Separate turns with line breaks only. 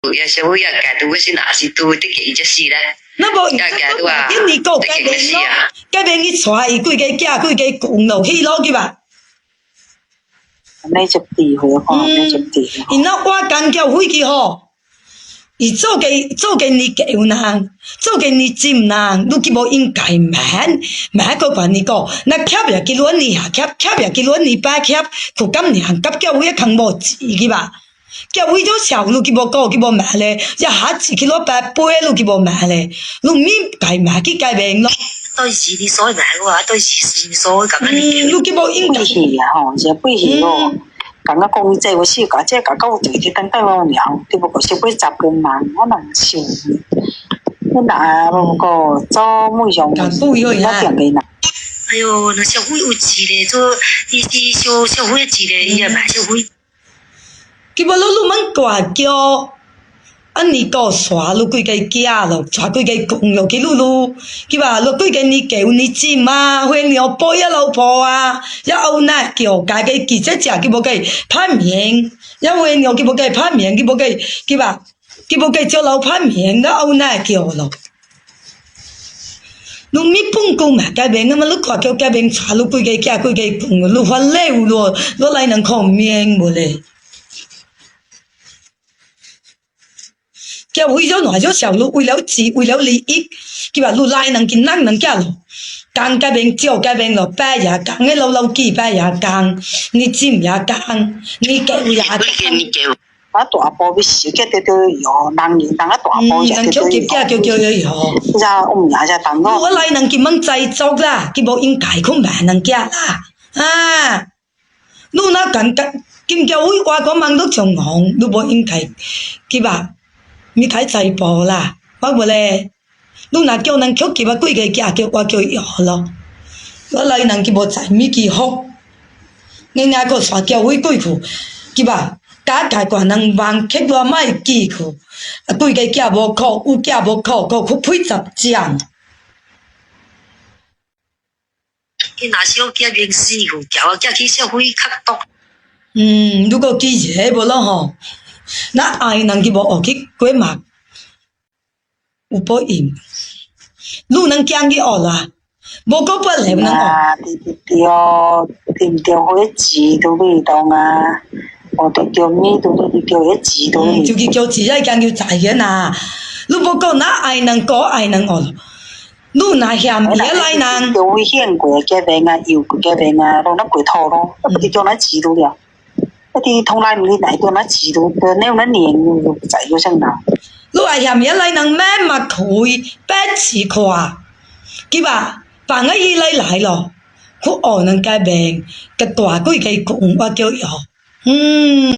有时候要改读是哪是读的几只事咧？
那无因你个改变咯，改变去带伊几个囝几个公落去咯，对吧？
你就地去看，你就地。
然后我讲叫飞机吼，伊做嘅你叫人，做嘅你尖人，你佢无应该免个管你讲，那徛也去轮你下徛也去轮你摆徛，佢咁娘急叫會坑無字嘅吧？叫為咗小路佢無講佢無買咧，一下子佢攞白杯路佢無買咧，路面改買佢改變咯。
對時你所買嘅話，對時所咁樣你
路佢無應該。
背戲啊，吼，就背戲咯。咁啊，講即係我試過，即係搞到佢等等我娘，對不過小杯十個萬，我能笑。你拿嗰個做每樣嘢，一定嘅啦。
哎呦，那小會有字咧，做啲小會字咧，伊又買小會。
佢無路問掛叫。你個耍路幾個囝咯，帶幾個公咯，佢路，佢話路幾個你叫你尖啊，會鳥波一老婆啊，一歐奶叫家嘅記者只佢冇計拍面，一會鳥佢冇計拍面，佢冇計，佢話佢冇計做老拍面，一歐奶叫咯。路咪半公嘛，家邊咁嘛，路掛叫家邊帶路幾個囝幾個公，路翻累咯，路嚟能靠面冇咧。叫為咗拿咗小路，為了字，為了利益，佢話路來能見能家咯，càng cái bên chiều cái bên lo ba ya càng cái lâu lâu kỳ ba ya càng, ni chim ya càng, ni kẹo ya càng.
Nó tỏa bò bị xí cái tiêu yo, năng nhìn năng tỏa bò ya tiêu
tiêu yo.
Ra nhà ra tặng nó.
Tôi lại năng kim mang trái chọc la, kim bảo in cải không bán năng kia la. À, lúc nào cần kim kẹo uy qua có mang nước trồng ngọn, lúc bảo in cải, kim bảo mi cải trái bò la, bao bữa lệ. Lúc nào kêu năng kêu kịp quay cái kia kêu qua kêu yo lo. Tôi lại năng kim bảo trái mi kỳ hốc. Nên nhà có xóa kêu uy quay khu, kim bảo cả cái quả năng vàng khép vào mai kỳ khu, quay cái kia bảo khổ, u kia bảo khổ, khổ phơi chập giang.
Cái nào xíu kia biến xí khu, kéo kia khi xíu huy khắc tóc.
Lúc có kỳ dễ bảo lo hả? Nó ai năng kim bảo ở cái quê mạc, u bảo im. Lúc năng kiang cái ở là, bảo có bao lệ năng ở.
Tìm hối chỉ đồ đi đâu mà. Tôi kêu mi tôi kêu hết chỉ tôi
kêu chỉ ai càng kêu chạy cái nào lúc bố con nó ai năng có ai năng ở lúc nào hiểm nghĩa lại năng
kêu nguy hiểm của cái về ngà yêu của cái về ngà đâu nó quỷ thò đâu nó bị cho nó chỉ tôi được thì thông lai mình lại tôi nó chỉ tôi nếu nó niềng chạy vô sang nào
lúc ai hiểm nghĩa lại năng mẹ mà thôi bé chỉ khoa cái bà ấy lại rồi khu ở năng cái bệnh cái tòa cái cũng qua kêu yo